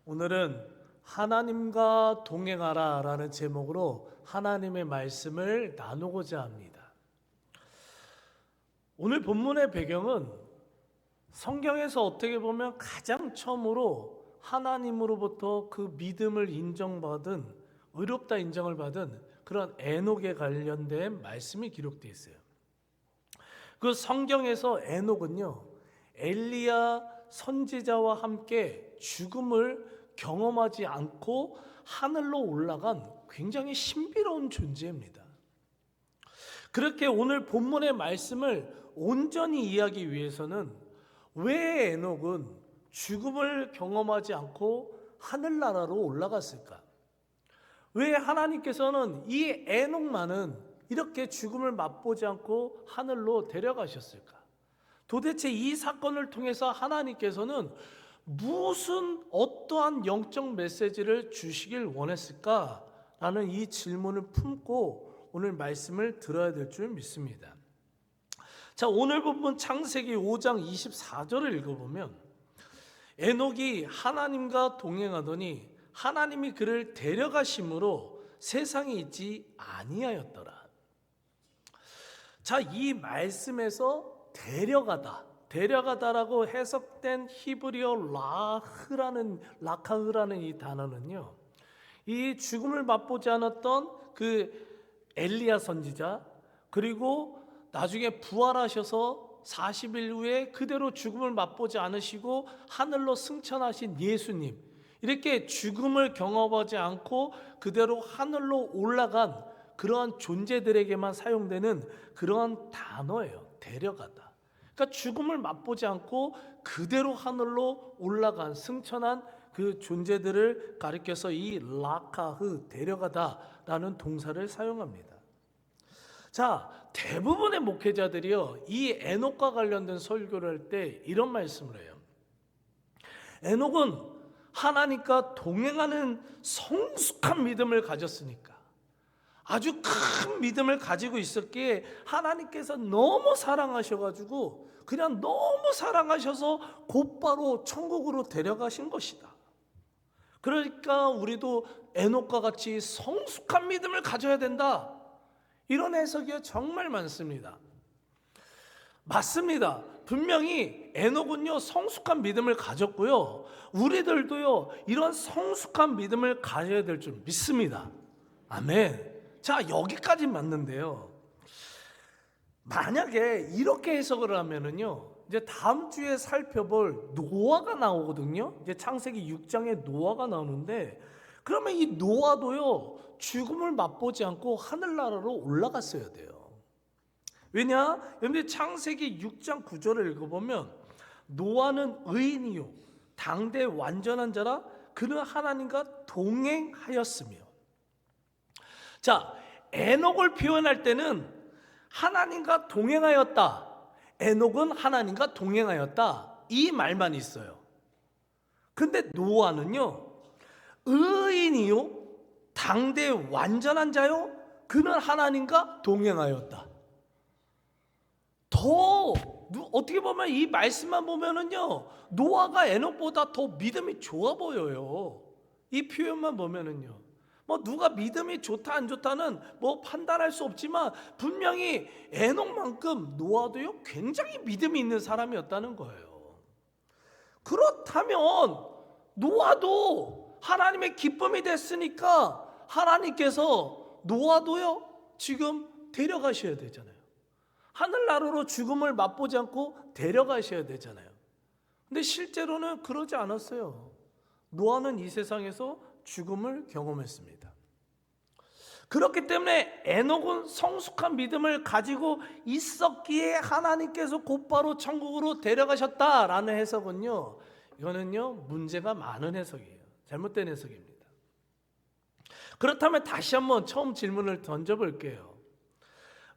오늘은 하나님과 동행하라 라는 제목으로 하나님의 말씀을 나누고자 합니다. 오늘 본문의 배경은 성경에서 어떻게 보면 가장 처음으로 하나님으로부터 그 믿음을 인정받은, 의롭다 인정을 받은 그런 에녹에 관련된 말씀이 기록되어 있어요. 그 성경에서 에녹은요, 엘리야 선지자와 함께 죽음을 경험하지 않고 하늘로 올라간 굉장히 신비로운 존재입니다. 그렇게 오늘 본문의 말씀을 온전히 이해하기 위해서는 왜 에녹은 죽음을 경험하지 않고 하늘나라로 올라갔을까? 왜 하나님께서는 이 에녹만은 이렇게 죽음을 맛보지 않고 하늘로 데려가셨을까? 도대체 이 사건을 통해서 하나님께서는 무슨 어떠한 영적 메시지를 주시길 원했을까라는 이 질문을 품고 오늘 말씀을 들어야 될 줄 믿습니다. 자, 오늘 본문 창세기 5장 24절을 읽어보면 에녹이 하나님과 동행하더니 하나님이 그를 데려가심으로 세상에 있지 아니하였더라. 자, 이 말씀에서 데려가다라고 해석된 히브리어 라카흐라는 이 단어는요, 이 죽음을 맛보지 않았던 그 엘리야 선지자, 그리고 나중에 부활하셔서 40일 후에 그대로 죽음을 맛보지 않으시고 하늘로 승천하신 예수님, 이렇게 죽음을 경험하지 않고 그대로 하늘로 올라간 그러한 존재들에게만 사용되는 그러한 단어예요. 데려가다. 그러니까 죽음을 맛보지 않고 그대로 하늘로 올라간 승천한 그 존재들을 가리켜서 이 라카흐, 데려가다라는 동사를 사용합니다. 자, 대부분의 목회자들이요, 이 에녹과 관련된 설교를 할 때 이런 말씀을 해요. 에녹은 하나님과 동행하는 성숙한 믿음을 가졌으니까, 아주 큰 믿음을 가지고 있었기에 하나님께서 너무 사랑하셔가지고 그냥 너무 사랑하셔서 곧바로 천국으로 데려가신 것이다. 그러니까 우리도 에녹과 같이 성숙한 믿음을 가져야 된다. 이런 해석이 정말 많습니다. 맞습니다. 분명히 에녹은요, 성숙한 믿음을 가졌고요, 우리들도요, 이런 성숙한 믿음을 가져야 될 줄 믿습니다. 아멘. 자, 여기까지 맞는데요, 만약에 이렇게 해석을 하면은요, 이제 다음 주에 살펴볼 노아가 나오거든요. 이제 창세기 6장에 노아가 나오는데, 그러면 이 노아도요, 죽음을 맛보지 않고 하늘나라로 올라갔어야 돼요. 왜냐? 여러분들 창세기 6장 9절을 읽어보면 노아는 의인이요 당대 완전한 자라 그는 하나님과 동행하였으며. 자, 에녹을 표현할 때는 하나님과 동행하였다, 에녹은 하나님과 동행하였다, 이 말만 있어요. 근데 노아는요, 의인이요 당대 완전한 자요 그는 하나님과 동행하였다. 더 어떻게 보면 이 말씀만 보면은요, 노아가 에녹보다 더 믿음이 좋아 보여요. 이 표현만 보면은요, 뭐 누가 믿음이 좋다 안 좋다는 뭐 판단할 수 없지만 분명히 에녹만큼 노아도요 굉장히 믿음이 있는 사람이었다는 거예요. 그렇다면 노아도 하나님의 기쁨이 됐으니까 하나님께서 노아도요 지금 데려가셔야 되잖아요. 하늘나라로 죽음을 맛보지 않고 데려가셔야 되잖아요. 근데 실제로는 그러지 않았어요. 노아는 이 세상에서 죽음을 경험했습니다. 그렇기 때문에 에녹은 성숙한 믿음을 가지고 있었기에 하나님께서 곧바로 천국으로 데려가셨다라는 해석은요, 이거는요 문제가 많은 해석이에요. 잘못된 해석입니다. 그렇다면 다시 한번 처음 질문을 던져볼게요.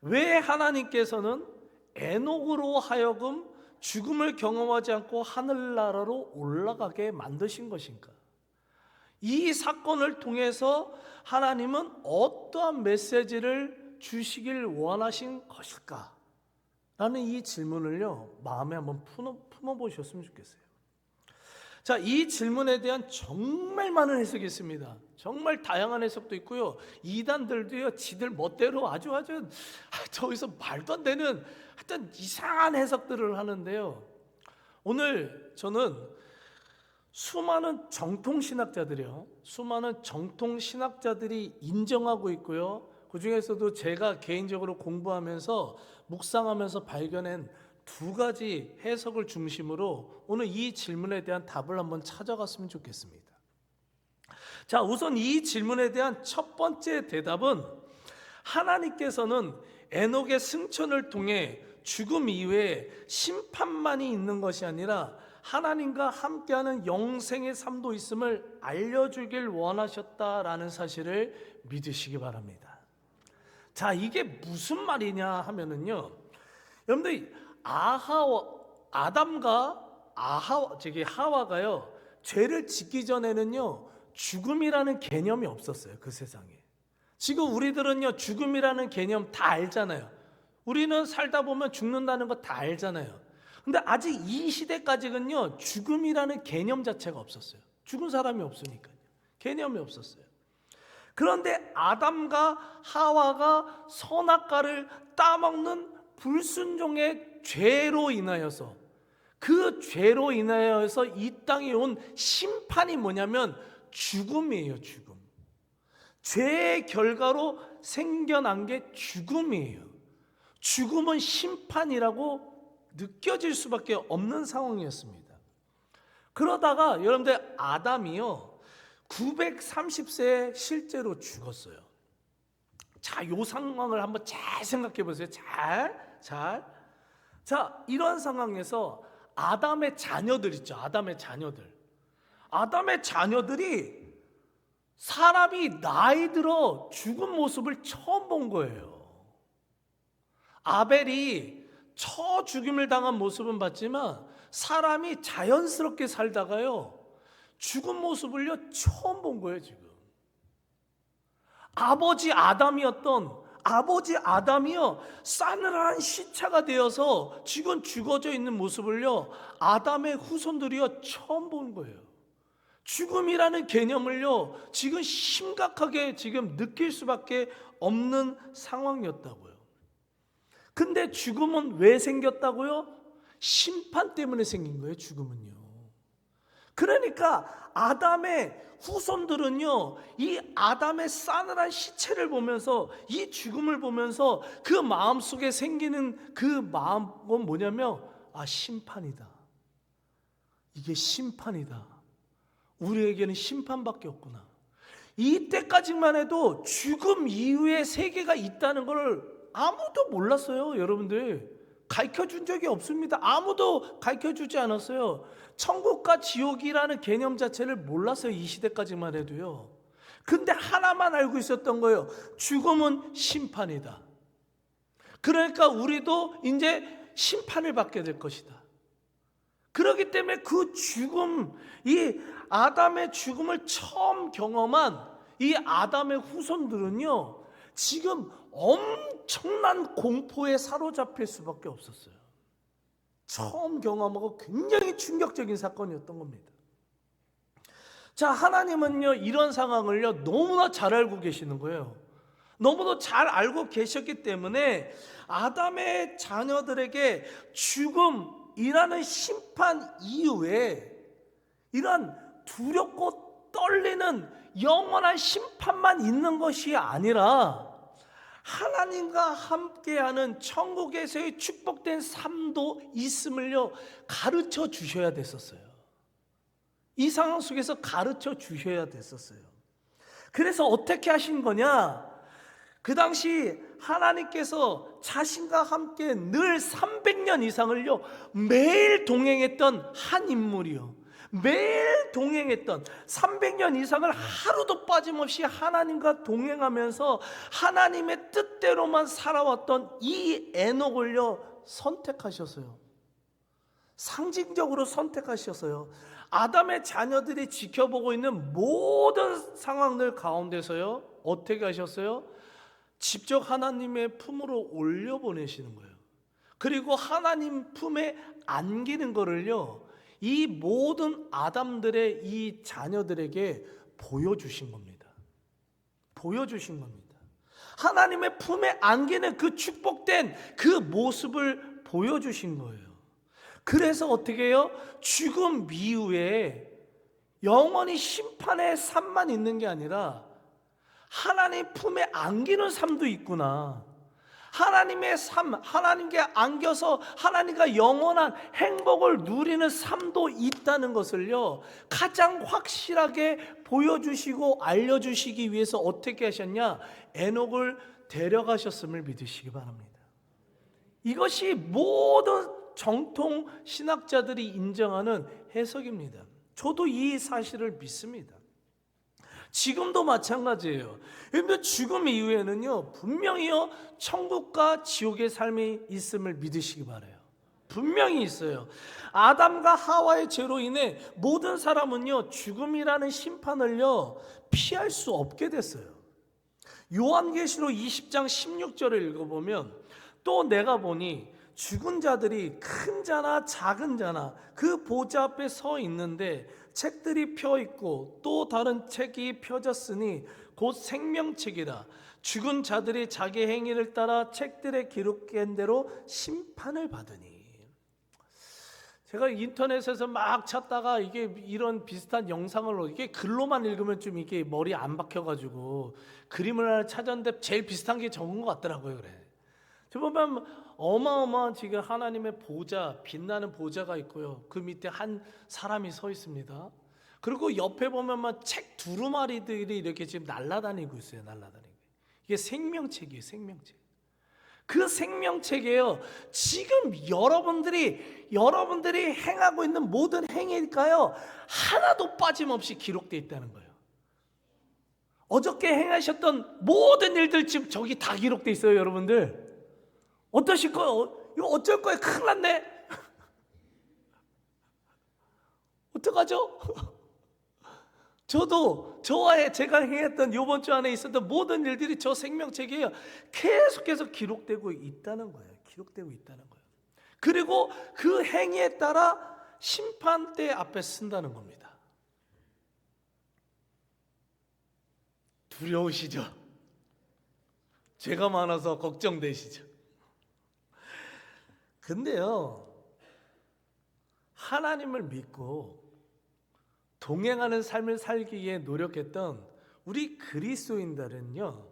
왜 하나님께서는 에녹으로 하여금 죽음을 경험하지 않고 하늘나라로 올라가게 만드신 것인가? 이 사건을 통해서 하나님은 어떠한 메시지를 주시길 원하신 것일까? 라는 이 질문을요 마음에 한번 품어보셨으면 좋겠어요. 자, 이 질문에 대한 정말 많은 해석이 있습니다. 정말 다양한 해석도 있고요. 이단들도요, 지들 멋대로 아주 저기서 말도 안 되는 하여튼 이상한 해석들을 하는데요. 오늘 저는 수많은 정통신학자들이 인정하고 있고요. 그 중에서도 제가 개인적으로 공부하면서 묵상하면서 발견한 두 가지 해석을 중심으로 오늘 이 질문에 대한 답을 한번 찾아갔으면 좋겠습니다. 자, 우선 이 질문에 대한 첫 번째 대답은 하나님께서는 에녹의 승천을 통해 죽음 이후에 심판만이 있는 것이 아니라 하나님과 함께하는 영생의 삶도 있음을 알려주길 원하셨다라는 사실을 믿으시기 바랍니다. 자, 이게 무슨 말이냐 하면은요, 여러분들 하와가요, 죄를 짓기 전에는요, 죽음이라는 개념이 없었어요. 그 세상에. 지금 우리들은요, 죽음이라는 개념 다 알잖아요. 우리는 살다 보면 죽는다는 거 다 알잖아요. 근데 아직 이 시대까지는요, 죽음이라는 개념 자체가 없었어요. 죽은 사람이 없으니까요. 개념이 없었어요. 그런데 아담과 하와가 선악과를 따먹는 불순종의 죄로 인하여서, 그 죄로 인하여서 이 땅에 온 심판이 뭐냐면 죽음이에요. 죽음. 죄의 결과로 생겨난 게 죽음이에요. 죽음은 심판이라고 느껴질 수밖에 없는 상황이었습니다. 그러다가 여러분들 아담이요, 930세에 실제로 죽었어요. 자, 이 상황을 한번 잘 생각해 보세요. 잘. 자, 이런 상황에서 아담의 자녀들 있죠. 아담의 자녀들이 사람이 나이 들어 죽은 모습을 처음 본 거예요. 아벨이 죽임을 당한 모습은 봤지만 사람이 자연스럽게 살다가요, 죽은 모습을요 처음 본 거예요. 지금 아버지 아담이요 싸늘한 시체가 되어서 지금 죽어져 있는 모습을요 아담의 후손들이요 처음 본 거예요. 죽음이라는 개념을요 지금 심각하게 지금 느낄 수밖에 없는 상황이었다고요. 근데 죽음은 왜 생겼다고요? 심판 때문에 생긴 거예요. 죽음은요. 그러니까 아담의 후손들은요 이 아담의 싸늘한 시체를 보면서, 이 죽음을 보면서 그 마음속에 생기는 그 마음은 뭐냐면, 심판이다. 이게 심판이다. 우리에게는 심판밖에 없구나. 이때까지만 해도 죽음 이후의 세계가 있다는 걸 아무도 몰랐어요. 여러분들 가르쳐 준 적이 없습니다. 아무도 가르쳐 주지 않았어요. 천국과 지옥이라는 개념 자체를 몰랐어요. 이 시대까지만 해도요. 근데 하나만 알고 있었던 거예요. 죽음은 심판이다. 그러니까 우리도 이제 심판을 받게 될 것이다. 그렇기 때문에 그 죽음, 이 아담의 죽음을 처음 경험한 이 아담의 후손들은요 지금 엄청난 공포에 사로잡힐 수밖에 없었어요. 처음 경험하고 굉장히 충격적인 사건이었던 겁니다. 자, 하나님은요 이런 상황을요 너무나 잘 알고 계시는 거예요. 너무도 잘 알고 계셨기 때문에 아담의 자녀들에게 죽음이라는 심판 이후에 이런 두렵고 떨리는 영원한 심판만 있는 것이 아니라 하나님과 함께하는 천국에서의 축복된 삶도 있음을요 가르쳐 주셔야 됐었어요. 이 상황 속에서 가르쳐 주셔야 됐었어요. 그래서 어떻게 하신 거냐? 그 당시 하나님께서 자신과 함께 늘 300년 이상을요 매일 동행했던 한 인물이요, 매일 동행했던 300년 이상을 하루도 빠짐없이 하나님과 동행하면서 하나님의 뜻대로만 살아왔던 이 에녹을요 선택하셨어요. 상징적으로 선택하셨어요. 아담의 자녀들이 지켜보고 있는 모든 상황들 가운데서요 어떻게 하셨어요? 직접 하나님의 품으로 올려보내시는 거예요. 그리고 하나님 품에 안기는 거를요 이 모든 아담들의 이 자녀들에게 보여주신 겁니다. 보여주신 겁니다. 하나님의 품에 안기는 그 축복된 그 모습을 보여주신 거예요. 그래서 어떻게 해요? 죽음 이후에 영원히 심판의 삶만 있는 게 아니라 하나님 품에 안기는 삶도 있구나. 하나님의 삶, 하나님께 안겨서 하나님과 영원한 행복을 누리는 삶도 있다는 것을요, 가장 확실하게 보여주시고 알려주시기 위해서 어떻게 하셨냐? 에녹을 데려가셨음을 믿으시기 바랍니다. 이것이 모든 정통 신학자들이 인정하는 해석입니다. 저도 이 사실을 믿습니다. 지금도 마찬가지예요. 여러분들 죽음 이후에는요, 분명히요 천국과 지옥의 삶이 있음을 믿으시기 바라요. 분명히 있어요. 아담과 하와의 죄로 인해 모든 사람은요 죽음이라는 심판을요 피할 수 없게 됐어요. 요한계시록 20장 16절을 읽어보면, 또 내가 보니 죽은 자들이 큰 자나 작은 자나 그 보좌 앞에 서 있는데 책들이 펴 있고 또 다른 책이 펴졌으니 곧 생명책이라. 죽은 자들이 자기 행위를 따라 책들에 기록된 대로 심판을 받으니. 제가 인터넷에서 막 찾다가 이게 이런 비슷한 영상을, 이게 글로만 읽으면 좀 이게 머리 안 박혀가지고 그림을 하나 찾았는데 제일 비슷한 게 적은 것 같더라고요. 그래. 저 보면 어마어마한 지금 하나님의 보좌, 빛나는 보좌가 있고요. 그 밑에 한 사람이 서 있습니다. 그리고 옆에 보면 책 두루마리들이 이렇게 지금 날아다니고 있어요. 날아다니고. 이게 생명책이에요. 생명책. 그 생명책이에요. 지금 여러분들이 행하고 있는 모든 행위일까요? 하나도 빠짐없이 기록되어 있다는 거예요. 어저께 행하셨던 모든 일들 지금 저기 다 기록되어 있어요. 여러분들 어떠실 거예요? 이거 어쩔 거예요? 큰일 났네. 어떡하죠? 저도 제가 행했던 이번 주 안에 있었던 모든 일들이 저 생명책에 계속해서 기록되고 있다는 거예요. 기록되고 있다는 거예요. 그리고 그 행위에 따라 심판대 앞에 쓴다는 겁니다. 두려우시죠? 죄가 많아서 걱정되시죠? 근데요, 하나님을 믿고 동행하는 삶을 살기 위해 노력했던 우리 그리스도인들은요,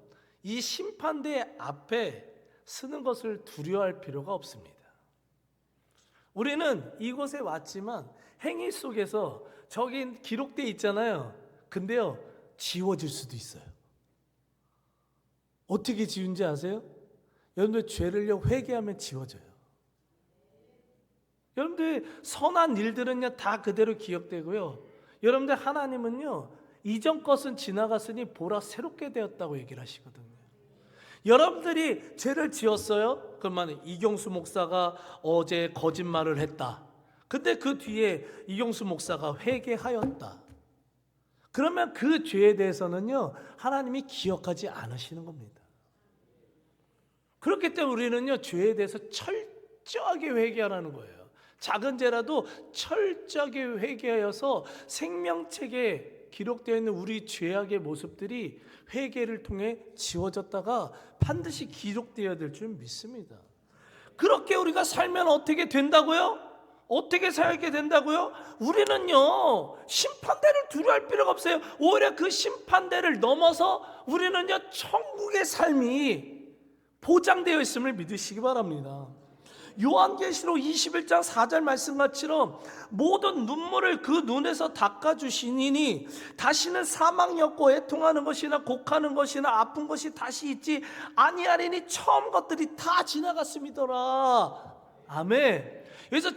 이 심판대 앞에 서는 것을 두려워할 필요가 없습니다. 우리는 이곳에 왔지만 행위 속에서 저기 기록되어 있잖아요. 근데요, 지워질 수도 있어요. 어떻게 지운지 아세요? 여러분들 죄를요 회개하면 지워져요. 여러분들 선한 일들은요 다 그대로 기억되고요. 여러분들 하나님은요 이전 것은 지나갔으니 보라 새롭게 되었다고 얘기를 하시거든요. 여러분들이 죄를 지었어요? 그러면 이경수 목사가 어제 거짓말을 했다. 근데 그 뒤에 이경수 목사가 회개하였다. 그러면 그 죄에 대해서는요 하나님이 기억하지 않으시는 겁니다. 그렇기 때문에 우리는요 죄에 대해서 철저하게 회개하라는 거예요. 작은 죄라도 철저하게 회개하여서 생명책에 기록되어 있는 우리 죄악의 모습들이 회개를 통해 지워졌다가 반드시 기록되어야 될 줄 믿습니다. 그렇게 우리가 살면 어떻게 된다고요? 어떻게 살게 된다고요? 우리는요 심판대를 두려워할 필요가 없어요. 오히려 그 심판대를 넘어서 우리는요 천국의 삶이 보장되어 있음을 믿으시기 바랍니다. 요한계시록 21장 4절 말씀같이로 모든 눈물을 그 눈에서 닦아주시니 다시는 사망이 없고 애통하는 것이나 곡하는 것이나 아픈 것이 다시 있지 아니하리니 처음 것들이 다 지나갔음이더라. 아멘. 여기서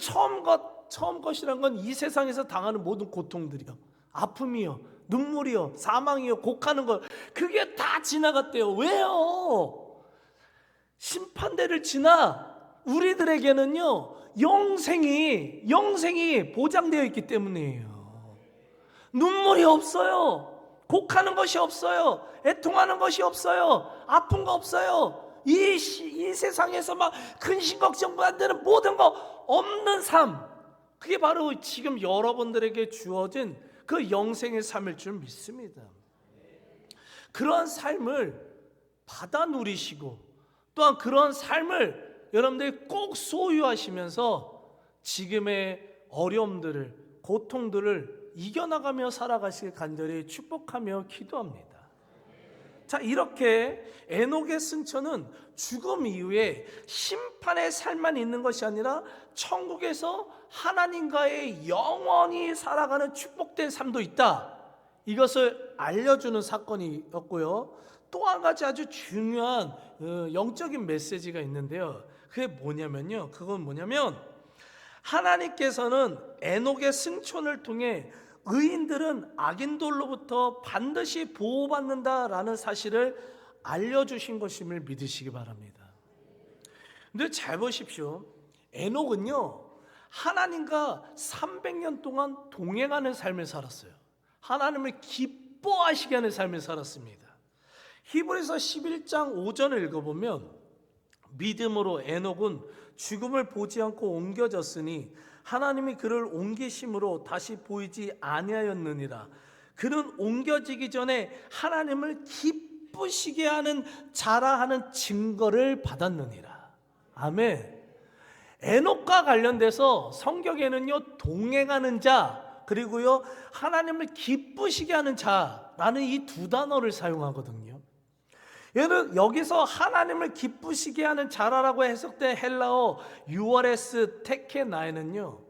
처음 것이란 건 이 세상에서 당하는 모든 고통들이요, 아픔이요, 눈물이요, 사망이요, 곡하는 것, 그게 다 지나갔대요. 왜요? 심판대를 지나 우리들에게는요 영생이 보장되어 있기 때문이에요. 눈물이 없어요. 곡하는 것이 없어요. 애통하는 것이 없어요. 아픈 거 없어요. 이 세상에서 막 근심 걱정 안 되는 모든 거 없는 삶, 그게 바로 지금 여러분들에게 주어진 그 영생의 삶일 줄 믿습니다. 그러한 삶을 받아 누리시고 또한 그러한 삶을 여러분들이 꼭 소유하시면서 지금의 어려움들을, 고통들을 이겨나가며 살아가시길 간절히 축복하며 기도합니다. 자, 이렇게 에녹의 승천은 죽음 이후에 심판의 삶만 있는 것이 아니라 천국에서 하나님과의 영원히 살아가는 축복된 삶도 있다, 이것을 알려주는 사건이었고요. 또 한 가지 아주 중요한 영적인 메시지가 있는데요. 그게 뭐냐면요, 그건 뭐냐면 하나님께서는 에녹의 승천을 통해 의인들은 악인들로부터 반드시 보호받는다라는 사실을 알려주신 것임을 믿으시기 바랍니다. 근데 잘 보십시오. 에녹은요, 하나님과 300년 동안 동행하는 삶을 살았어요. 하나님을 기뻐하시게 하는 삶을 살았습니다. 히브리서 11장 5절을 읽어보면 믿음으로 에녹은 죽음을 보지 않고 옮겨졌으니 하나님이 그를 옮기심으로 다시 보이지 아니하였느니라. 그는 옮겨지기 전에 하나님을 기쁘시게 하는 자라하는 증거를 받았느니라. 아멘. 에녹과 관련돼서 성경에는요, 동행하는 자 그리고요 하나님을 기쁘시게 하는 자라는 이 두 단어를 사용하거든요. 여기서 하나님을 기쁘시게 하는 자라라고 해석된 헬라어 유어레스 테케나에는요,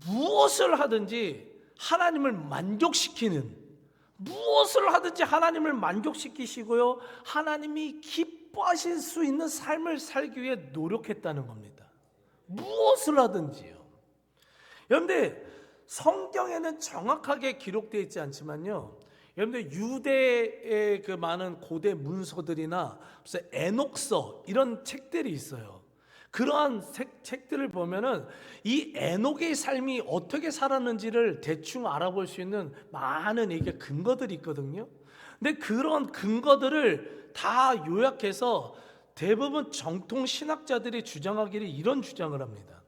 무엇을 하든지 하나님을 만족시키는, 무엇을 하든지 하나님을 만족시키시고요 하나님이 기뻐하실 수 있는 삶을 살기 위해 노력했다는 겁니다. 무엇을 하든지요. 그런데 성경에는 정확하게 기록되어 있지 않지만요, 여러분들 유대의 그 많은 고대 문서들이나 무슨 에녹서 이런 책들이 있어요. 그러한 책들을 보면은 이 에녹의 삶이 어떻게 살았는지를 대충 알아볼 수 있는 많은 이게 근거들이 있거든요. 근데 그런 근거들을 다 요약해서 대부분 정통 신학자들이 주장하기를 이런 주장을 합니다.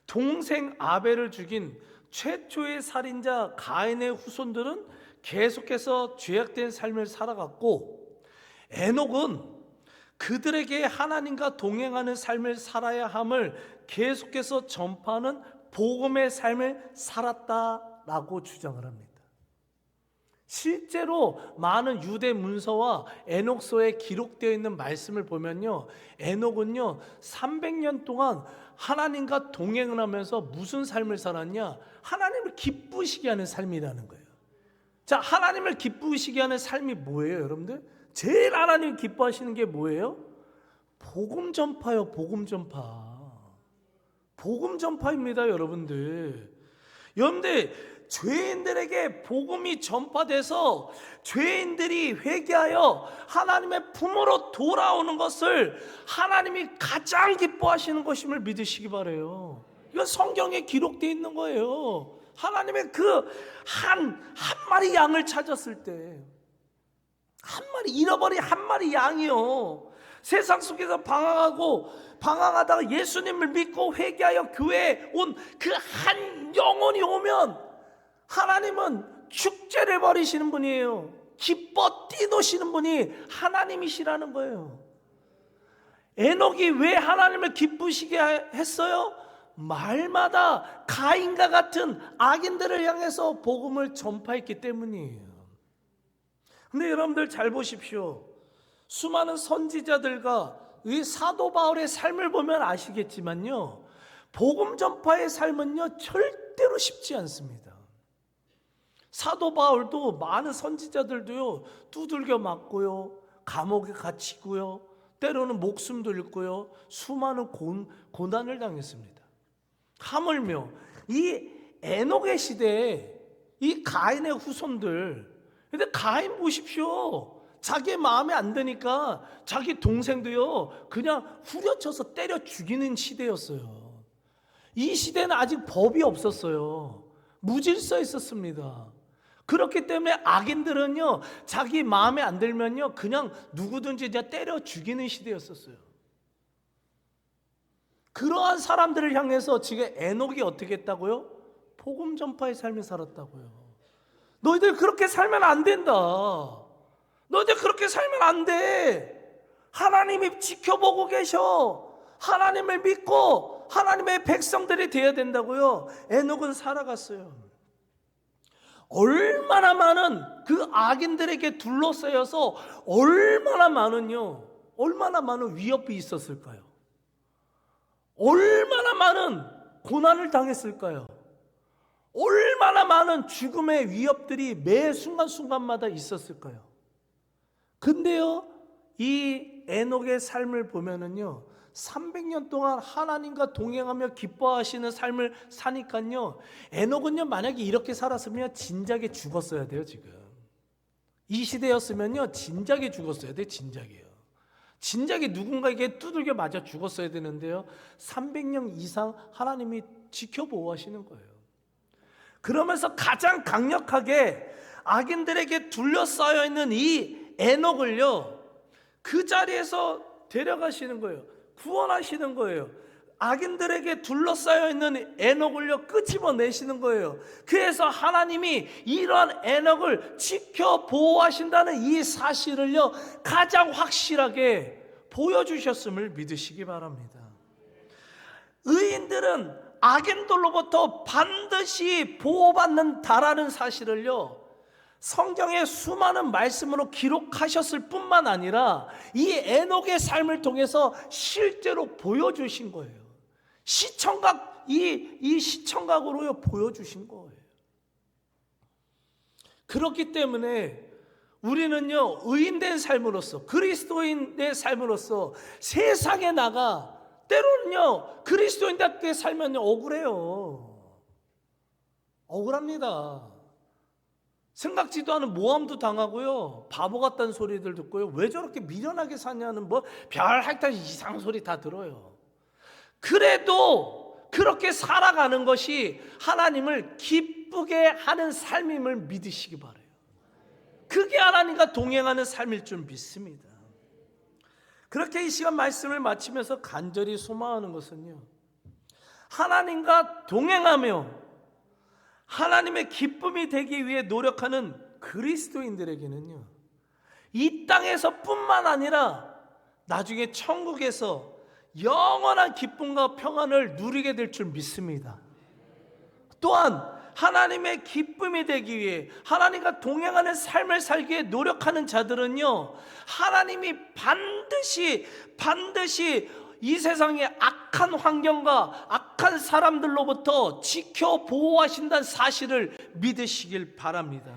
동생 아벨을 죽인 최초의 살인자 가인의 후손들은 계속해서 죄악된 삶을 살아갔고, 에녹은 그들에게 하나님과 동행하는 삶을 살아야 함을 계속해서 전파하는 복음의 삶을 살았다라고 주장을 합니다. 실제로 많은 유대 문서와 에녹서에 기록되어 있는 말씀을 보면요, 에녹은요 300년 동안 하나님과 동행을 하면서 무슨 삶을 살았냐? 하나님을 기쁘시게 하는 삶이라는 거예요. 자, 하나님을 기쁘시게 하는 삶이 뭐예요, 여러분들? 제일 하나님 기뻐하시는 게 뭐예요? 복음 전파요, 복음 전파. 복음 전파입니다, 여러분들. 여러분들, 죄인들에게 복음이 전파돼서 죄인들이 회개하여 하나님의 품으로 돌아오는 것을 하나님이 가장 기뻐하시는 것임을 믿으시기 바라요. 이건 성경에 기록되어 있는 거예요. 하나님의 그 한 마리 양을 찾았을 때, 한 마리, 잃어버린 한 마리 양이요, 세상 속에서 방황하다가 예수님을 믿고 회개하여 교회에 온 그 한 영혼이 오면 하나님은 축제를 벌이시는 분이에요. 기뻐 뛰노시는 분이 하나님이시라는 거예요. 에녹이 왜 하나님을 기쁘시게 했어요? 말마다 가인과 같은 악인들을 향해서 복음을 전파했기 때문이에요. 근데 여러분들 잘 보십시오. 수많은 선지자들과 이 사도 바울의 삶을 보면 아시겠지만요, 복음 전파의 삶은요 절대로 쉽지 않습니다. 사도 바울도 많은 선지자들도요 두들겨 맞고요, 감옥에 갇히고요, 때로는 목숨도 잃고요, 수많은 고난을 당했습니다. 하물며 이 에녹의 시대에 이 가인의 후손들, 근데 가인 보십시오. 자기 마음에 안 드니까 자기 동생도요 그냥 후려쳐서 때려 죽이는 시대였어요. 이 시대는 아직 법이 없었어요. 무질서 있었습니다. 그렇기 때문에 악인들은요 자기 마음에 안 들면요 그냥 누구든지 그냥 때려 죽이는 시대였었어요. 그러한 사람들을 향해서 지금 에녹이 어떻게 했다고요? 복음 전파의 삶을 살았다고요. 너희들 그렇게 살면 안 된다. 너희들 그렇게 살면 안 돼. 하나님이 지켜보고 계셔. 하나님을 믿고 하나님의 백성들이 되어야 된다고요. 에녹은 살아갔어요. 얼마나 많은 그 악인들에게 둘러싸여서 얼마나 많은 위협이 있었을까요? 얼마나 많은 고난을 당했을까요? 얼마나 많은 죽음의 위협들이 매 순간순간마다 있었을까요? 근데요, 이 에녹의 삶을 보면은요, 300년 동안 하나님과 동행하며 기뻐하시는 삶을 사니까요, 에녹은요, 만약에 이렇게 살았으면 진작에 죽었어야 돼요. 지금 이 시대였으면요 진작에 죽었어야 돼. 진작에 누군가에게 두들겨 맞아 죽었어야 되는데요, 300년 이상 하나님이 지켜보호하시는 거예요. 그러면서 가장 강력하게 악인들에게 둘러싸여 있는 이 에녹을요, 그 자리에서 데려가시는 거예요. 구원하시는 거예요. 악인들에게 둘러싸여 있는 에녹을요 끄집어내시는 거예요. 그래서 하나님이 이러한 에녹을 지켜 보호하신다는 이 사실을요 가장 확실하게 보여주셨음을 믿으시기 바랍니다. 의인들은 악인들로부터 반드시 보호받는다라는 사실을요 성경의 수많은 말씀으로 기록하셨을 뿐만 아니라 이 에녹의 삶을 통해서 실제로 보여주신 거예요. 이 시청각으로요 보여주신 거예요. 그렇기 때문에 우리는요 의인된 삶으로서, 그리스도인의 삶으로서 세상에 나가 때로는요 그리스도인답게 살면요 억울합니다. 생각지도 않은 모함도 당하고요, 바보 같다는 소리들 듣고요, 왜 저렇게 미련하게 사냐는 뭐 별 하여튼 이상한 소리 다 들어요. 그래도 그렇게 살아가는 것이 하나님을 기쁘게 하는 삶임을 믿으시기 바라요. 그게 하나님과 동행하는 삶일 줄 믿습니다. 그렇게 이 시간 말씀을 마치면서 간절히 소망하는 것은요, 하나님과 동행하며 하나님의 기쁨이 되기 위해 노력하는 그리스도인들에게는요, 이 땅에서 뿐만 아니라 나중에 천국에서 영원한 기쁨과 평안을 누리게 될 줄 믿습니다. 또한 하나님의 기쁨이 되기 위해 하나님과 동행하는 삶을 살기 위해 노력하는 자들은요, 하나님이 반드시 이 세상의 악한 환경과 악한 사람들로부터 지켜 보호하신다는 사실을 믿으시길 바랍니다.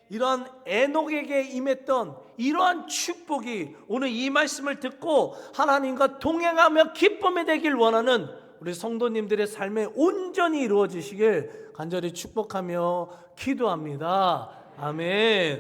이러한 에녹에게 임했던 이러한 축복이 오늘 이 말씀을 듣고 하나님과 동행하며 기쁨이 되길 원하는 우리 성도님들의 삶에 온전히 이루어지시길 간절히 축복하며 기도합니다. 아멘.